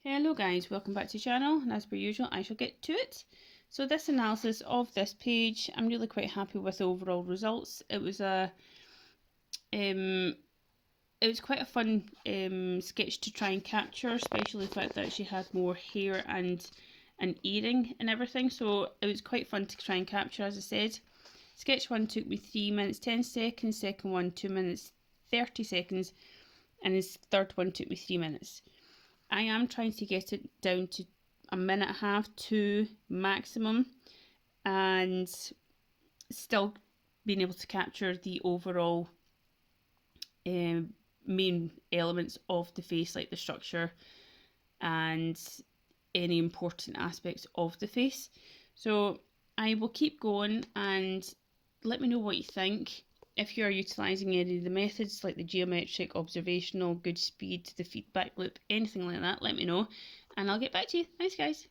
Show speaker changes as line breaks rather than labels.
Hello guys, welcome back to the channel, and as per usual I shall get to it. So this analysis of this page, I'm really quite happy with the overall results. It was quite a fun sketch to try and capture, especially the fact that she had more hair and an earring and everything, so it was quite fun to try and capture, as I said. Sketch 1 took me 3 minutes 10 seconds, second one 2 minutes 30 seconds, and his third one took me 3 minutes. I am trying to get it down to a minute and a half, 2 maximum, and still being able to capture the overall main elements of the face, like the structure and any important aspects of the face. So I will keep going, and let me know what you think. If you are utilising any of the methods like the geometric, observational, good speed, the feedback loop, anything like that, let me know and I'll get back to you. Thanks guys.